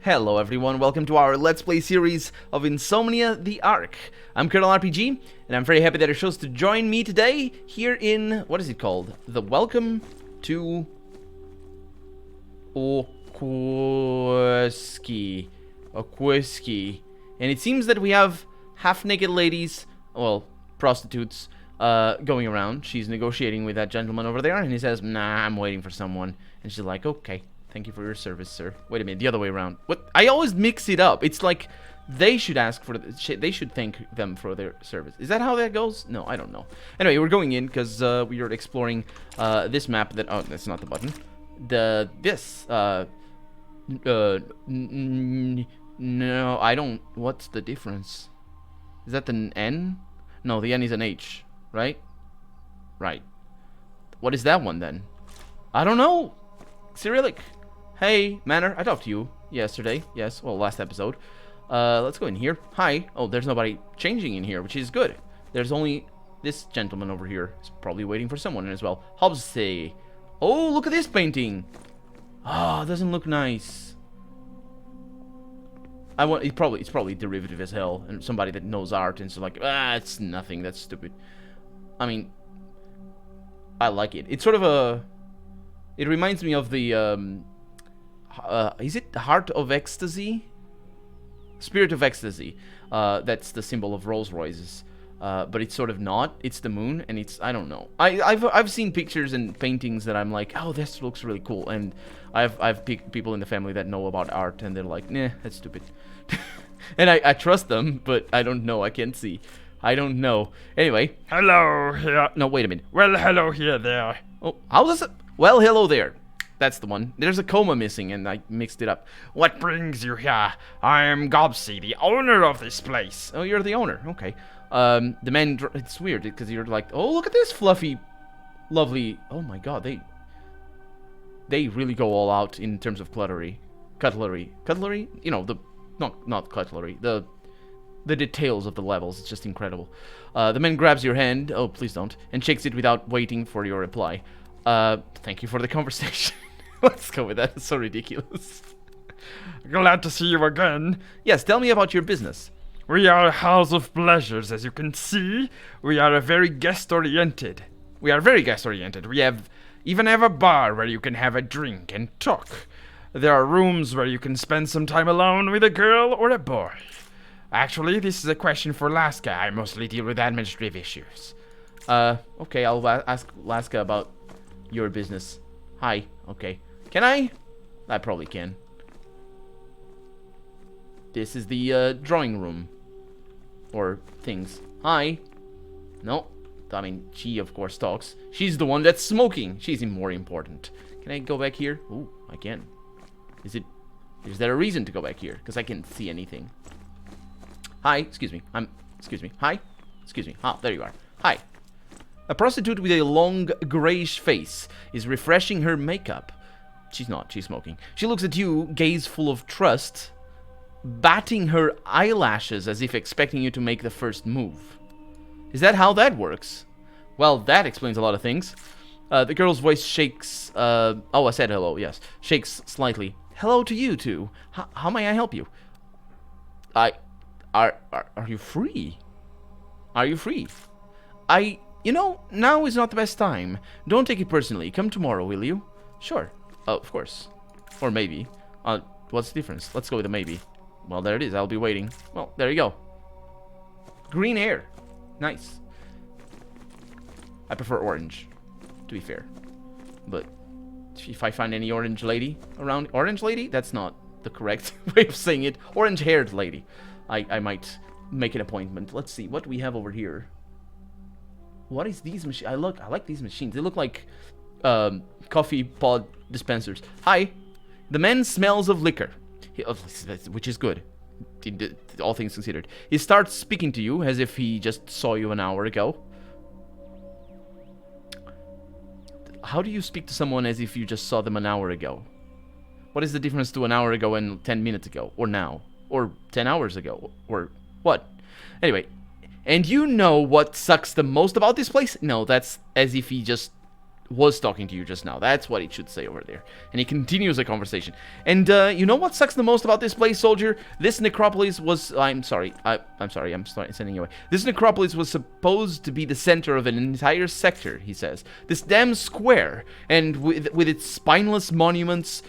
Hello everyone, welcome to our Let's Play series of Insomnia the Ark. I'm Colonel RPG, and I'm very happy that you chose to join me today here in, what is it called? The Welcome to Okwiski. And it seems that we have half-naked ladies, well, prostitutes, going around. She's negotiating with that gentleman over there, and he says, nah, I'm waiting for someone. And she's like, okay. Thank you for your service, sir. Wait a minute, the other way around. What? I always mix it up. It's like they should ask for they should thank them for their service. Is that how that goes? No, I don't know. Anyway, we're going in because we are exploring this map. That that's not the button. No, I don't. What's the difference? Is that the N? No, the N is an H, right? Right. What is that one then? I don't know. Cyrillic. Hey, Manor, I talked to you yesterday. Yes, well, last episode. Let's go in here. Hi. Oh, there's nobody changing in here, which is good. There's only this gentleman over here. He's probably waiting for someone as well. Hobbsy. Oh, look at this painting. Ah, doesn't look nice. It's probably derivative as hell, and somebody that knows art and so like, it's nothing. That's stupid. I mean, I like it. It's sort of a. It reminds me of the, is it Heart of Ecstasy? Spirit of Ecstasy. That's the symbol of Rolls Royces. But it's sort of not. It's the moon, and it's, I don't know. I've seen pictures and paintings that I'm like, oh, this looks really cool. And I've people in the family that know about art, and they're like, nah, that's stupid. And I trust them, but I don't know. I can't see. I don't know. Anyway. Hello here. No, wait a minute. Well, hello here there. Oh, how does it? Well, hello there. That's the one. There's a comma missing, and I mixed it up. What brings you here? I am Gobsy, the owner of this place. Oh, you're the owner. Okay. The man. It's weird because you're like, oh, look at this fluffy, lovely. Oh my God, they really go all out in terms of cutlery. You know, the not cutlery. The details of the levels. It's just incredible. The man grabs your hand. Oh, please don't, and shakes it without waiting for your reply. Thank you for the conversation. Let's go with that. It's so ridiculous. Glad to see you again. Yes, tell me about your business. We are a house of pleasures, as you can see. We are very guest-oriented. We even have a bar where you can have a drink and talk. There are rooms where you can spend some time alone with a girl or a boy. Actually, this is a question for Laska. I mostly deal with administrative issues. Okay, I'll ask Laska about your business. Hi. Okay. Can I? I probably can. This is the drawing room. Or things. Hi. No. I mean, she of course talks. She's the one that's smoking. She's more important. Can I go back here? Ooh, I can. Is there a reason to go back here? Because I can't see anything. Hi. Excuse me. Excuse me. Hi. Excuse me. Ah, there you are. Hi. A prostitute with a long, grayish face is refreshing her makeup. She's not, she's smoking. She looks at you, gaze full of trust, batting her eyelashes as if expecting you to make the first move. Is that how that works? Well, that explains a lot of things. The girl's voice shakes, oh, I said hello, yes. Shakes slightly. Hello to you, too. How may I help you? Are you free? Are you free? You know, now is not the best time. Don't take it personally. Come tomorrow, will you? Sure. Of course. Or maybe. What's the difference? Let's go with a maybe. Well, there it is. I'll be waiting. Well, there you go. Green hair. Nice. I prefer orange, to be fair. But if I find any orange lady around... Orange lady? That's not the correct way of saying it. Orange-haired lady. I might make an appointment. Let's see what we have over here. What is these machines? I like these machines. They look like coffee pod dispensers. Hi. The man smells of liquor, which is good, all things considered. He starts speaking to you as if he just saw you an hour ago. How do you speak to someone as if you just saw them an hour ago? What is the difference to an hour ago and 10 minutes ago? Or now? Or 10 hours ago? Or what? Anyway. And you know what sucks the most about this place? No, that's as if he just was talking to you just now. That's what it should say over there. And he continues the conversation. And you know what sucks the most about this place, soldier? This necropolis was... I'm sorry, I'm sending you away. This necropolis was supposed to be the center of an entire sector, he says. This damn square, and with its spineless monuments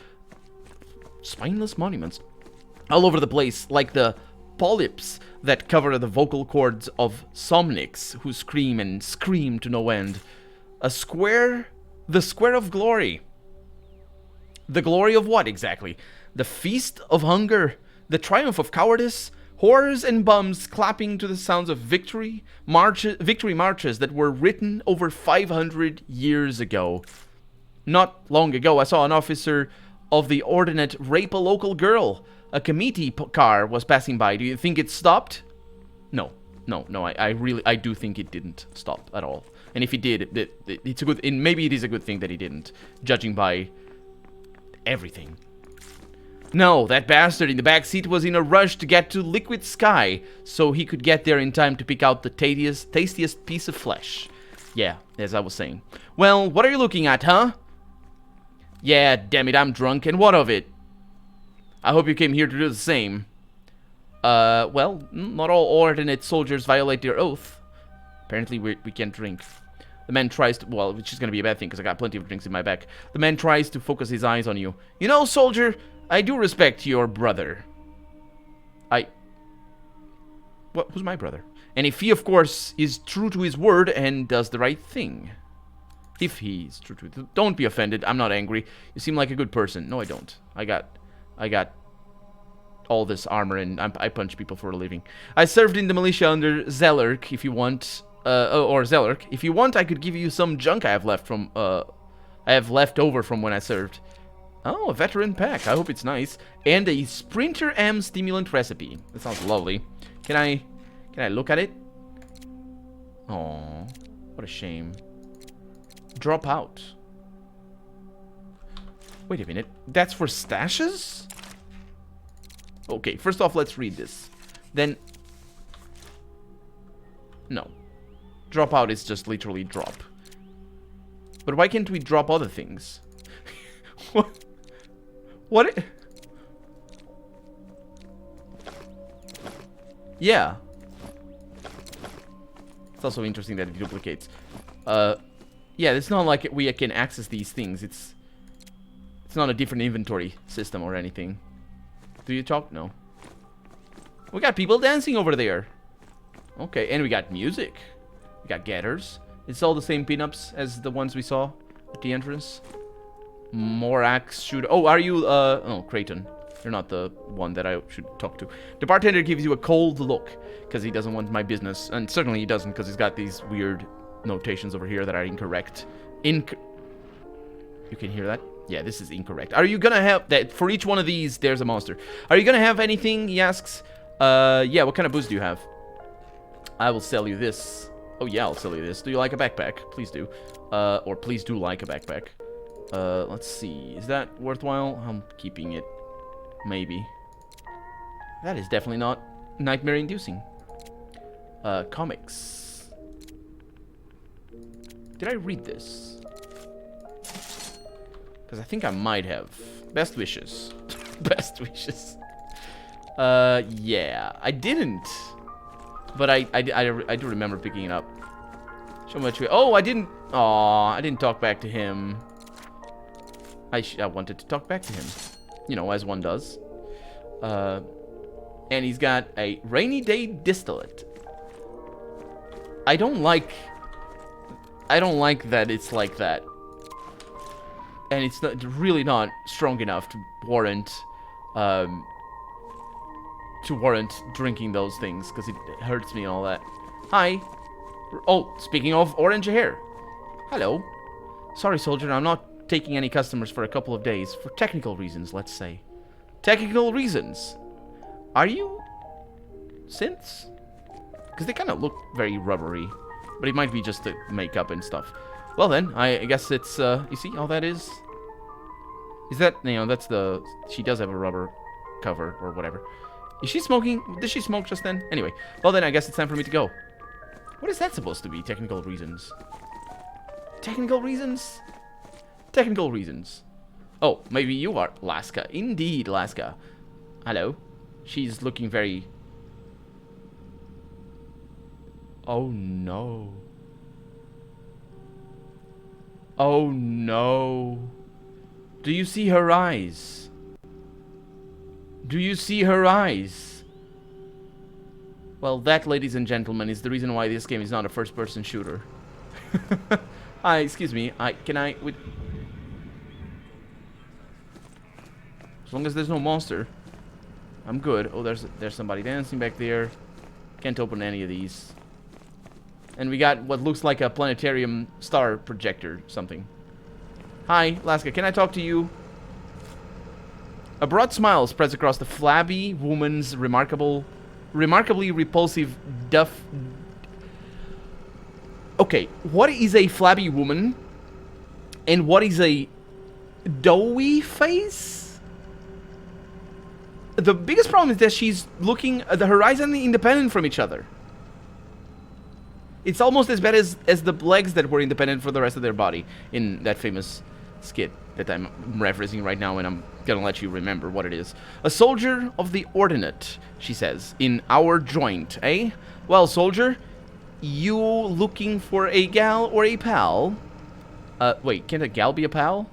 all over the place, like the polyps that cover the vocal cords of somnics who scream and scream to no end. A square? The square of glory. The glory of what, exactly? The feast of hunger? The triumph of cowardice? Whores and bums clapping to the sounds of victory marches that were written over 500 years ago. Not long ago, I saw an officer of the ordinate rape a local girl. A committee car was passing by. Do you think it stopped? No. I do think it didn't stop at all. And if he did, it's a good... maybe it is a good thing that he didn't, judging by everything. No, that bastard in the back seat was in a rush to get to Liquid Sky, so he could get there in time to pick out the tastiest piece of flesh. Yeah, as I was saying. Well, what are you looking at, huh? Yeah, damn it, I'm drunk, and what of it? I hope you came here to do the same. Well, not all ordinate soldiers violate their oath. Apparently, we can't drink. The man tries to... well, which is going to be a bad thing, because I got plenty of drinks in my back. The man tries to focus his eyes on you. You know, soldier, I do respect your brother. What? Who's my brother? And if he, of course, is true to his word and does the right thing. If he's true to it. Don't be offended. I'm not angry. You seem like a good person. No, I don't. I got all this armor, and I punch people for a living. I served in the militia under Zellerk, if you want... or Zellerk. If you want, I could give you some junk I have left over from when I served. Oh, a veteran pack. I hope it's nice. And a Sprinter M stimulant recipe. That sounds lovely. Can I look at it? Oh, what a shame. Drop out. Wait a minute. That's for stashes? Okay, first off, let's read this. Then... no. Drop out is just literally drop. But why can't we drop other things? What? What? Yeah. It's also interesting that it duplicates. Yeah, it's not like we can access these things. It's not a different inventory system or anything. Do you talk? No. We got people dancing over there. Okay, and we got music. We got getters. It's all the same pinups as the ones we saw at the entrance. More axe shooter. Oh, are you, oh, Creighton. You're not the one that I should talk to. The bartender gives you a cold look because he doesn't want my business. And certainly he doesn't because he's got these weird notations over here that are incorrect. You can hear that? Yeah, this is incorrect. Are you gonna have that for each one of these? There's a monster. Are you gonna have anything? He asks. Yeah. What kind of booze do you have? I will sell you this. Oh yeah, I'll sell you this. Do you like a backpack? Please do. Or please do like a backpack. Let's see. Is that worthwhile? I'm keeping it. Maybe. That is definitely not nightmare-inducing. Comics. Did I read this? Because I think I might have. Best wishes. Best wishes. Yeah. I didn't. But I do remember picking it up. Show much. Oh, I didn't. Aw, I didn't talk back to him. I wanted to talk back to him. You know, as one does. And he's got a rainy day distillate. I don't like that it's like that. And it's not, really not strong enough to warrant drinking those things, because it hurts me and all that. Hi. Oh, speaking of orange hair. Hello. Sorry, soldier, I'm not taking any customers for a couple of days. For technical reasons, let's say. Technical reasons. Are you synths? Because they kind of look very rubbery. But it might be just the makeup and stuff. Well then, I guess it's, you see how that is? Is that, you know, that's the... She does have a rubber cover or whatever. Is she smoking? Did she smoke just then? Anyway, well then I guess it's time for me to go. What is that supposed to be? Technical reasons. Technical reasons? Technical reasons. Oh, maybe you are Laska. Indeed, Laska. Hello. She's looking very... Oh no. Oh no. Do you see her eyes? Do you see her eyes? Well, that, ladies and gentlemen, is the reason why this game is not a first-person shooter. Hi, excuse me. Can I... As long as there's no monster, I'm good. Oh, there's somebody dancing back there. Can't open any of these. And we got what looks like a planetarium star projector something. Hi, Laska, can I talk to you? A broad smile spreads across the flabby woman's remarkably repulsive Okay, what is a flabby woman? And what is a doughy face? The biggest problem is that she's looking at the horizon independent from each other. It's almost as bad as the legs that were independent for the rest of their body in that famous skit that I'm referencing right now, and I'm gonna let you remember what it is. A soldier of the ordinate, she says, in our joint, eh? Well, soldier, you looking for a gal or a pal? Wait, can a gal be a pal?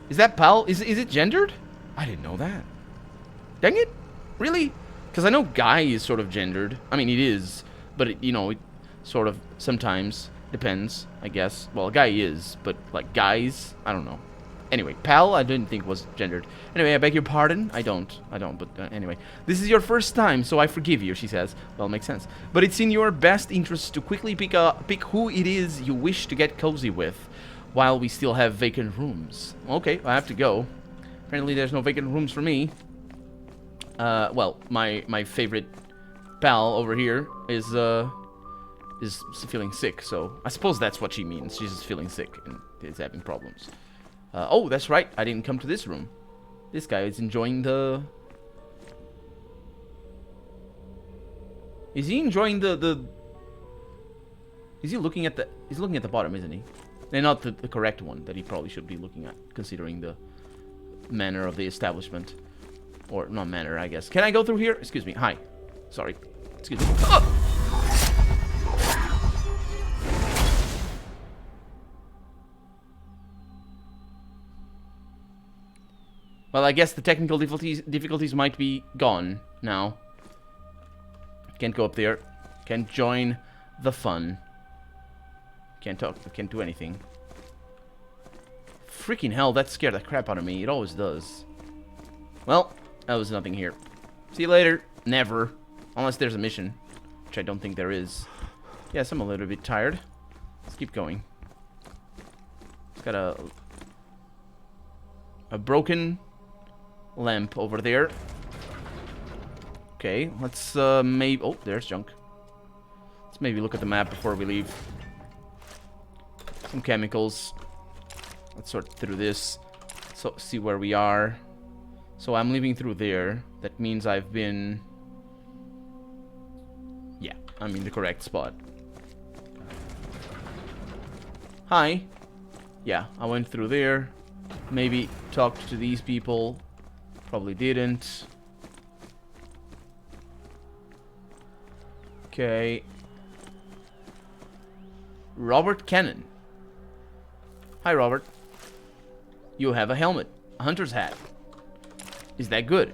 Is that pal? Is it gendered? I didn't know that. Dang it? Really? Because I know guy is sort of gendered. I mean, it is, but it, you know, it sort of sometimes depends, I guess. Well, a guy is, but like guys, I don't know. Anyway, pal, I didn't think was gendered. Anyway, I beg your pardon. I don't, but anyway. This is your first time, so I forgive you, she says. Well, makes sense. But it's in your best interest to quickly pick who it is you wish to get cozy with, while we still have vacant rooms. Okay, I have to go. Apparently there's no vacant rooms for me. Well, my favorite pal over here is feeling sick, so I suppose that's what she means. She's just feeling sick and is having problems. Oh, that's right. I didn't come to this room. This guy is enjoying the... Is he enjoying the... Is he looking at the... He's looking at the bottom, isn't he? And not the correct one that he probably should be looking at, considering the manner of the establishment. Or, not manner, I guess. Can I go through here? Excuse me. Hi. Sorry. Excuse me. Oh! Well, I guess the technical difficulties might be gone now. Can't go up there. Can't join the fun. Can't talk. Can't do anything. Freaking hell, that scared the crap out of me. It always does. Well, that was nothing here. See you later. Never. Unless there's a mission. Which I don't think there is. Yes, I'm a little bit tired. Let's keep going. It's got a broken lamp over there. Okay, let's maybe... Oh, there's junk. Let's maybe look at the map before we leave. Some chemicals. Let's sort through this. So, see where we are. So I'm leaving through there. That means I've been... Yeah, I'm in the correct spot. Hi. Yeah, I went through there. Maybe talked to these people. Probably didn't. Okay. Robert Cannon. Hi, Robert. You have a helmet. A hunter's hat. Is that good?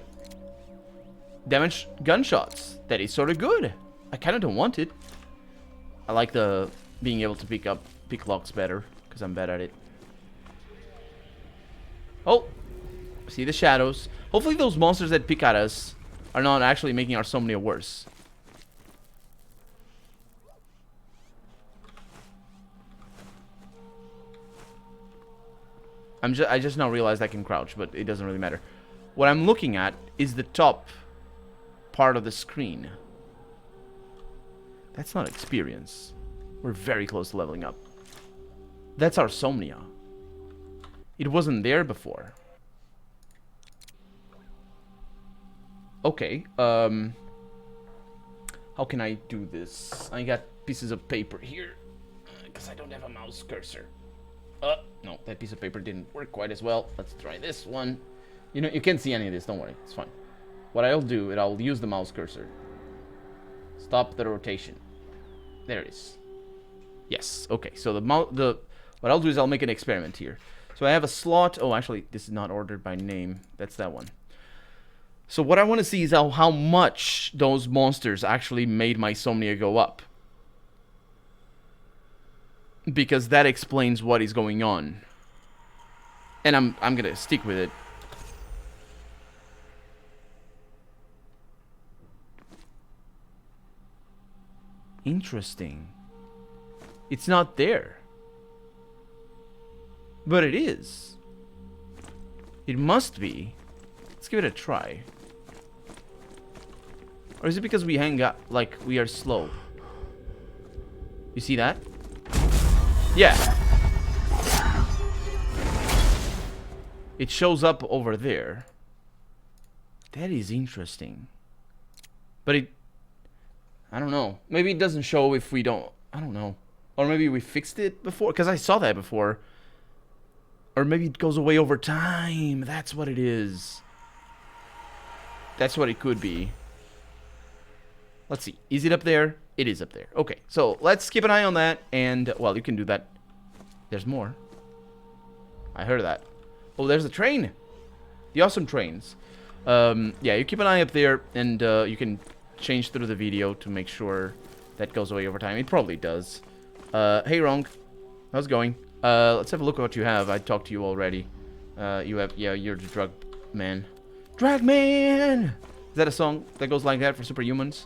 Damaged gunshots. That is sort of good. I kind of don't want it. I like the being able to pick locks better, because I'm bad at it. Oh, see the shadows. Hopefully those monsters that pick at us are not actually making our insomnia worse. I just now realized I can crouch, but it doesn't really matter. What I'm looking at is the top part of the screen. That's not experience. We're very close to leveling up. That's our insomnia. It wasn't there before. Okay, how can I do this? I got pieces of paper here. because I don't have a mouse cursor. No, that piece of paper didn't work quite as well. Let's try this one. You know, you can't see any of this, don't worry, it's fine. What I'll do is I'll use the mouse cursor. Stop the rotation. There it is. Yes, okay, so what I'll do is I'll make an experiment here. So I have a slot. Oh, actually, this is not ordered by name. That's that one. So what I want to see is how much those monsters actually made my insomnia go up. Because that explains what is going on. And I'm gonna stick with it. Interesting. It's not there. But it is. It must be. Let's give it a try. Or is it because we hang up, like we are slow? You see that? Yeah. It shows up over there. That is interesting. But it... I don't know. Maybe it doesn't show if we don't... I don't know. Or maybe we fixed it before, because I saw that before. Or maybe it goes away over time. That's what it is. That's what it could be. Let's see. Is it up there? It is up there. Okay, so let's keep an eye on that. And, well, you can do that. There's more. I heard that. Oh, there's the train. The awesome trains. Yeah, you keep an eye up there. And you can change through the video to make sure that goes away over time. It probably does. Hey, Wrong. How's it going? Let's have a look at what you have. I talked to you already. You have... Yeah, you're the drug man. Drag man! Is that a song that goes like that for superhumans?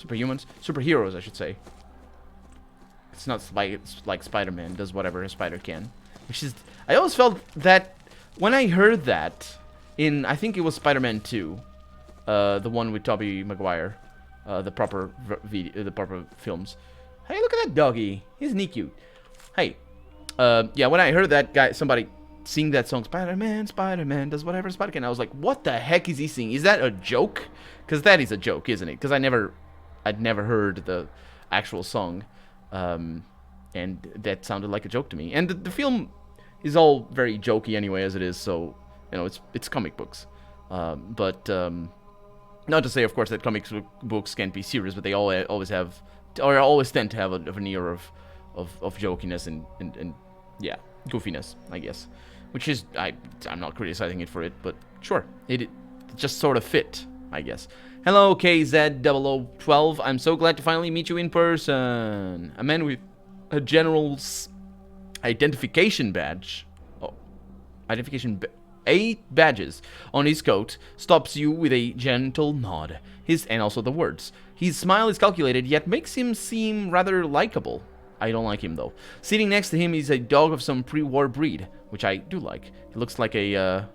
Superhumans? Superheroes, I should say. It's not like Spider-Man does whatever a spider can. Which is... I always felt that... When I heard that in... I think it was Spider-Man 2. The one with Tobey Maguire. The proper films. Hey, look at that doggy. Isn't he cute? Hey. Yeah, when I heard that guy... Somebody sing that song, Spider-Man, Spider-Man does whatever Spider can. I was like, what the heck is he singing? Is that a joke? Because that is a joke, isn't it? Because I'd never heard the actual song. And that sounded like a joke to me. And the film is all very jokey anyway as it is, so, you know, it's comic books. But not to say, of course, that comic books can't be serious, but they always have, or always tend to have a veneer of jokiness and yeah, goofiness, I guess. Which is, I'm not criticizing it for it, but sure, it just sort of fit, I guess. Hello, KZ0012. I'm so glad to finally meet you in person. A man with a general's identification badge. Oh, eight badges on his coat stops you with a gentle nod. And also the words. His smile is calculated, yet makes him seem rather likable. I don't like him, though. Sitting next to him is a dog of some pre-war breed, which I do like. It looks like a,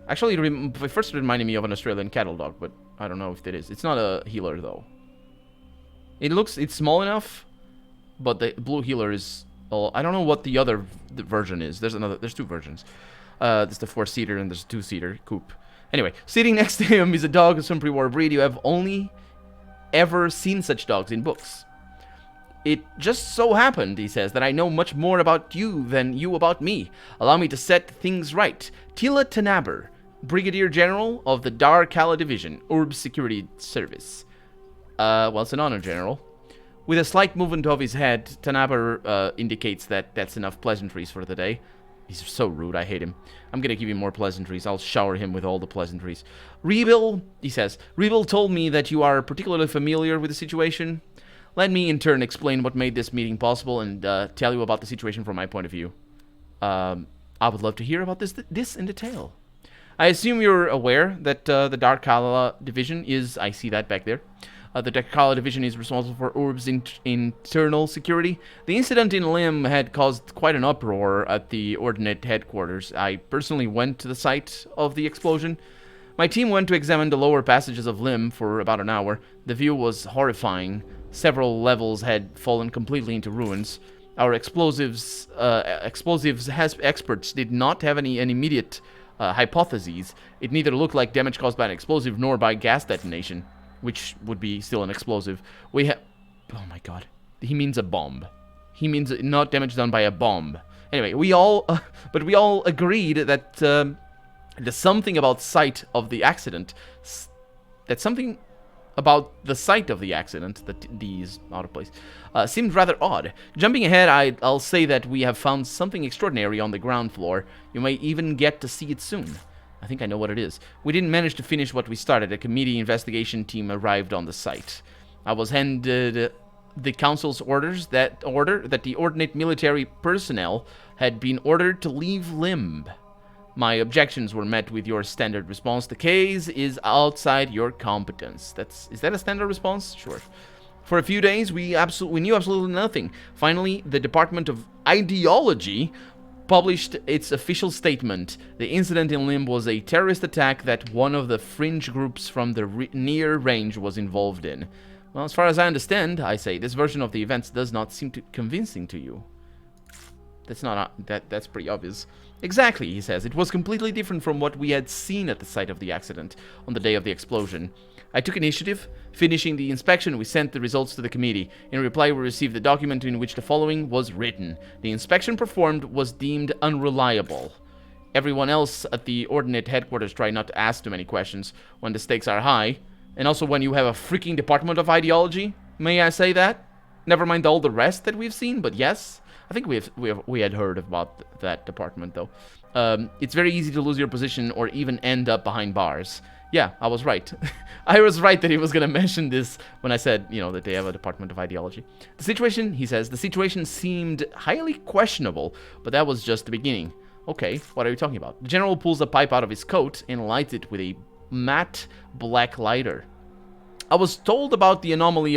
actually, it first reminded me of an Australian cattle dog, but I don't know if it is. It's not a healer, though. It's small enough, but the blue healer is... I don't know what the other version is. There's two versions. There's the 4-seater and there's a 2-seater coupe. Anyway, sitting next to him is a dog of some pre-war breed. You have only ever seen such dogs in books. It just so happened, he says, that I know much more about you than you about me. Allow me to set things right. Tila Tanaber, Brigadier General of the Dar Kala Division, Urbs Security Service. Well, it's an honor, General. With a slight movement of his head, Tanaber indicates that that's enough pleasantries for the day. He's so rude, I hate him. I'm gonna give him more pleasantries. I'll shower him with all the pleasantries. Rebil, he says, Rebil told me that you are particularly familiar with the situation. Let me, in turn, explain what made this meeting possible and tell you about the situation from my point of view. I would love to hear about this in detail. I assume you're aware that the Dark Kala Division is... I see that back there. The Dark Kala Division is responsible for Urb's internal security. The incident in Lim had caused quite an uproar at the Ordinate headquarters. I personally went to the site of the explosion. My team went to examine the lower passages of Lim for about an hour. The view was horrifying. Several levels had fallen completely into ruins. Our explosives experts did not have any immediate hypotheses. It neither looked like damage caused by an explosive nor by gas detonation, which would be still an explosive. Oh my god. He means a bomb. He means not damage done by a bomb. Anyway, we all agreed that there's something about sight of the accident. That something about the site of the accident, that D is out of place, seemed rather odd. Jumping ahead, I'll say that we have found something extraordinary on the ground floor. You may even get to see it soon. I think I know what it is. We didn't manage to finish what we started. A committee investigation team arrived on the site. I was handed the council's order that the ordinate military personnel had been ordered to leave Limb. My objections were met with your standard response. The case is outside your competence. Is that a standard response? Sure. For a few days, we knew absolutely nothing. Finally, the Department of Ideology published its official statement. The incident in Limb was a terrorist attack that one of the fringe groups from the near range was involved in. Well, as far as I understand, I say, this version of the events does not seem convincing to you. That's pretty obvious. Exactly, he says. It was completely different from what we had seen at the site of the accident on the day of the explosion. I took initiative. Finishing the inspection, we sent the results to the committee. In reply, we received the document in which the following was written. The inspection performed was deemed unreliable. Everyone else at the Ordinate headquarters try not to ask too many questions when the stakes are high. And also when you have a freaking Department of Ideology. May I say that? Never mind all the rest that we've seen, but yes. I think we had heard about that department, though. It's very easy to lose your position or even end up behind bars. Yeah, I was right. I was right that he was going to mention this when I said, that they have a Department of Ideology. The situation, he says, the situation seemed highly questionable, but that was just the beginning. Okay, what are you talking about? The general pulls a pipe out of his coat and lights it with a matte black lighter. I was told about the anomaly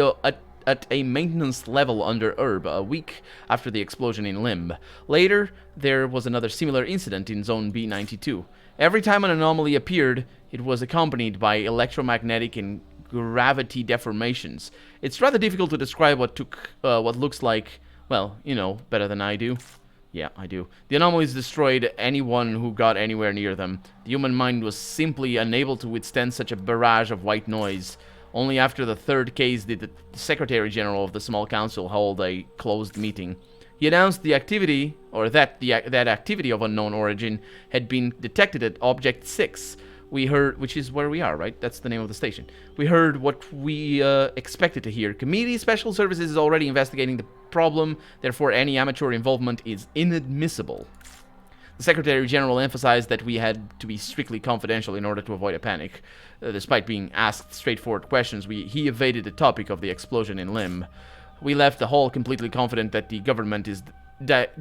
at a maintenance level under Herb a week after the explosion in Limb. Later, there was another similar incident in Zone B92. Every time an anomaly appeared, it was accompanied by electromagnetic and gravity deformations. It's rather difficult to describe what looks like, well, better than I do. Yeah, I do. The anomalies destroyed anyone who got anywhere near them. The human mind was simply unable to withstand such a barrage of white noise. Only after the third case did the Secretary General of the small council hold a closed meeting. He announced the activity, or that activity of unknown origin had been detected at Object 6. We heard, which is where we are, right? That's the name of the station. We heard what we expected to hear. Committee Special Services is already investigating the problem, therefore any amateur involvement is inadmissible. The Secretary General emphasized that we had to be strictly confidential in order to avoid a panic. Despite being asked straightforward questions, he evaded the topic of the explosion in Limb. We left the hall completely confident that the government is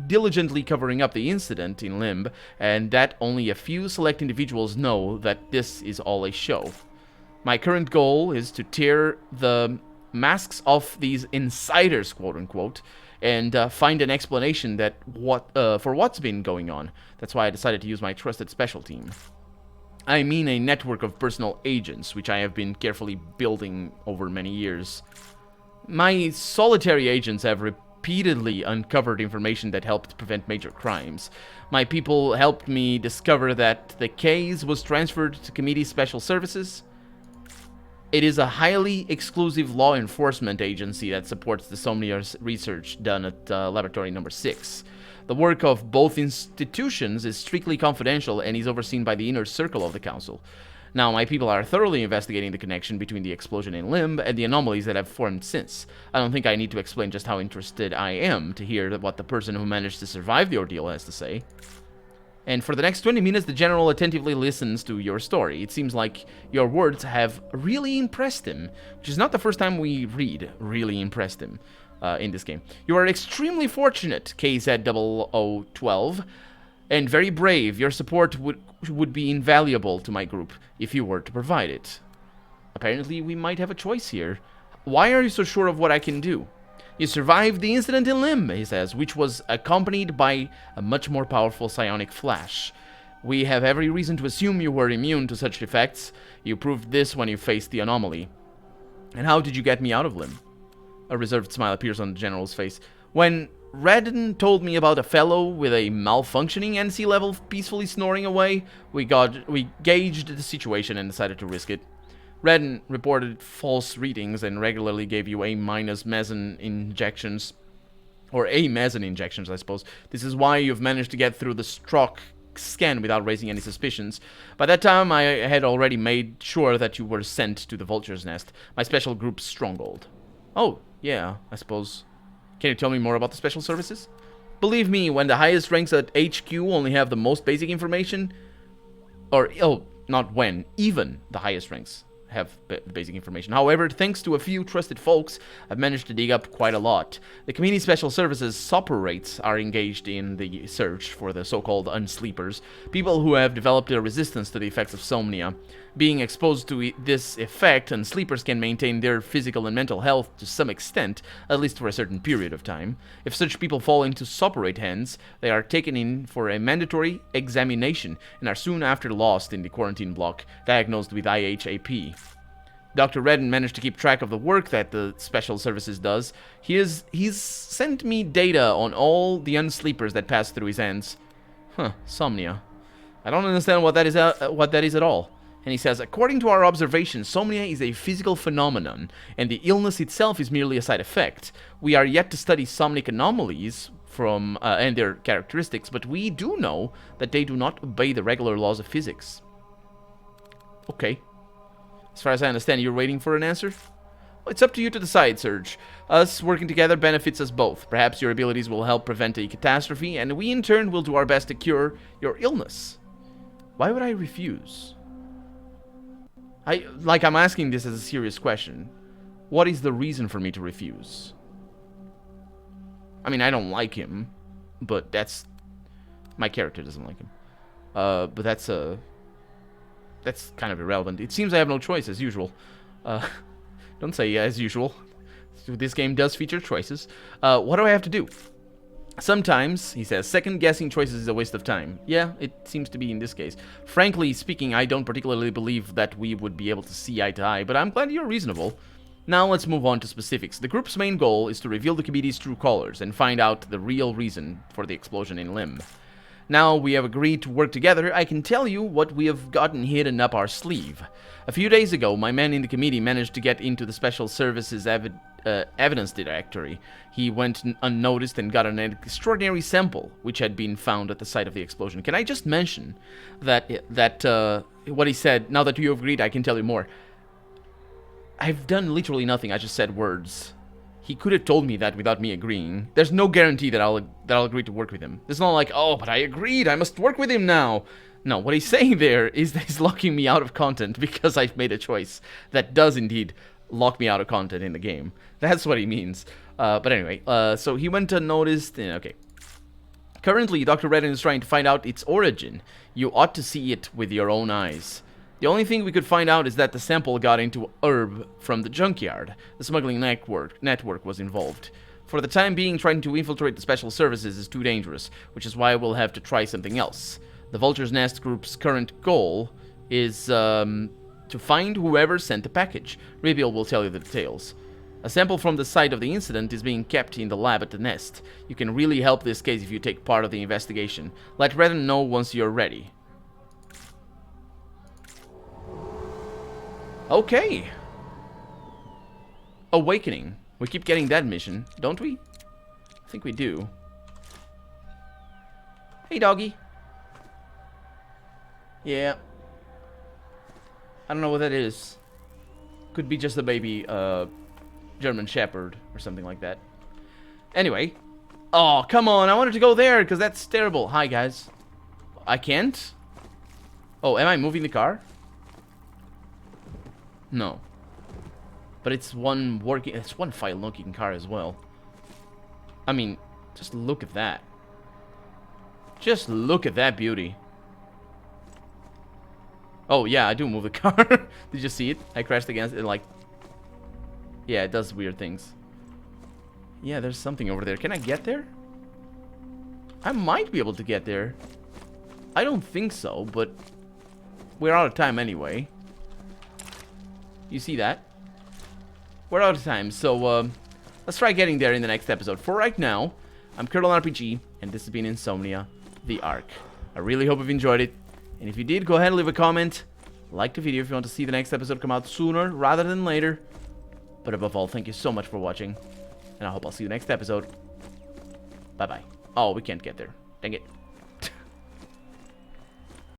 diligently covering up the incident in Limb, and that only a few select individuals know that this is all a show. My current goal is to tear the masks off these insiders, quote-unquote, and find an explanation for what's been going on. That's why I decided to use my trusted special team. I mean a network of personal agents, which I have been carefully building over many years. My solitary agents have repeatedly uncovered information that helped prevent major crimes. My people helped me discover that the case was transferred to Committee Special Services. It is a highly exclusive law enforcement agency that supports the INSOMNIA's research done at Laboratory Number 6. The work of both institutions is strictly confidential and is overseen by the inner circle of the Council. Now, my people are thoroughly investigating the connection between the explosion in Limb and the anomalies that have formed since. I don't think I need to explain just how interested I am to hear what the person who managed to survive the ordeal has to say. And for the next 20 minutes, the General attentively listens to your story. It seems like your words have really impressed him, which is not the first time we read really impressed him in this game. You are extremely fortunate, KZ0012, and very brave. Your support would be invaluable to my group if you were to provide it. Apparently, we might have a choice here. Why are you so sure of what I can do? You survived the incident in Limb, he says, which was accompanied by a much more powerful psionic flash. We have every reason to assume you were immune to such effects. You proved this when you faced the anomaly. And how did you get me out of Limb? A reserved smile appears on the General's face. When Redden told me about a fellow with a malfunctioning NC level peacefully snoring away, we gauged the situation and decided to risk it. Redden reported false readings and regularly gave you A- meson injections. Or a meson injections, I suppose. This is why you've managed to get through the Strock scan without raising any suspicions. By that time, I had already made sure that you were sent to the Vulture's Nest, my special group's stronghold. Oh, yeah, I suppose. Can you tell me more about the special services? Believe me, when the highest ranks at HQ only have the most basic information, or, oh, not when, even the highest ranks have basic information. However, thanks to a few trusted folks, I've managed to dig up quite a lot. The Community Special Services Sopperates are engaged in the search for the so-called unsleepers, people who have developed a resistance to the effects of somnia. Being exposed to this effect, unsleepers can maintain their physical and mental health to some extent, at least for a certain period of time. If such people fall into Sopperate hands, they are taken in for a mandatory examination and are soon after lost in the quarantine block, diagnosed with IHAP. Dr. Redden managed to keep track of the work that the Special Services does. He's sent me data on all the unsleepers that pass through his hands. Huh, somnia. I don't understand what that is at all. And he says, according to our observations, somnia is a physical phenomenon, and the illness itself is merely a side effect. We are yet to study somnic anomalies and their characteristics, but we do know that they do not obey the regular laws of physics. Okay. As far as I understand, you're waiting for an answer? Well, it's up to you to decide, Serge. Us working together benefits us both. Perhaps your abilities will help prevent a catastrophe, and we in turn will do our best to cure your illness. Why would I refuse? I'm asking this as a serious question. What is the reason for me to refuse? I mean, I don't like him, but that's... my character doesn't like him. But that's kind of irrelevant. It seems I have no choice, as usual. Don't say as usual. This game does feature choices. What do I have to do? Sometimes, he says, second-guessing choices is a waste of time. Yeah, it seems to be in this case. Frankly speaking, I don't particularly believe that we would be able to see eye to eye, but I'm glad you're reasonable. Now let's move on to specifics. The group's main goal is to reveal the committee's true colors and find out the real reason for the explosion in Lim. Now we have agreed to work together, I can tell you what we have gotten hidden up our sleeve. A few days ago, my man in the committee managed to get into the Special Services evidence directory. He went unnoticed and got an extraordinary sample, which had been found at the site of the explosion. Can I just mention that what he said, now that you have agreed, I can tell you more. I've done literally nothing, I just said words. He could have told me that without me agreeing. There's no guarantee that I'll agree to work with him. It's not like, oh, but I agreed, I must work with him now. No, what he's saying there is that he's locking me out of content because I've made a choice that does indeed lock me out of content in the game. That's what he means. But anyway, so he went unnoticed. Okay. Currently, Dr. Redden is trying to find out its origin. You ought to see it with your own eyes. The only thing we could find out is that the sample got into herb from the junkyard. The smuggling network was involved. For the time being, trying to infiltrate the Special Services is too dangerous, which is why we'll have to try something else. The Vulture's Nest group's current goal is to find whoever sent the package. Reveal will tell you the details. A sample from the site of the incident is being kept in the lab at the Nest. You can really help this case if you take part of the investigation. Let Redden know once you're ready. Okay. Awakening. We keep getting that mission, don't we? I think we do. Hey, doggy. Yeah. I don't know what that is. Could be just a baby, German Shepherd or something like that. Anyway. Oh, come on. I wanted to go there because that's terrible. Hi, guys. I can't? Oh, am I moving the car? No. But it's one fine-looking car as well. I mean, just look at that. Just look at that beauty. Oh, yeah, I do move the car. Did you see it? I crashed against it, like... Yeah, it does weird things. Yeah, there's something over there. Can I get there? I might be able to get there. I don't think so, but... we're out of time anyway. You see that? We're out of time, so let's try getting there in the next episode. For right now, I'm Colonel RPG, and this has been Insomnia, the Ark. I really hope you've enjoyed it, and if you did, go ahead and leave a comment. Like the video if you want to see the next episode come out sooner rather than later. But above all, thank you so much for watching, and I hope I'll see you next episode. Bye-bye. Oh, we can't get there. Dang it.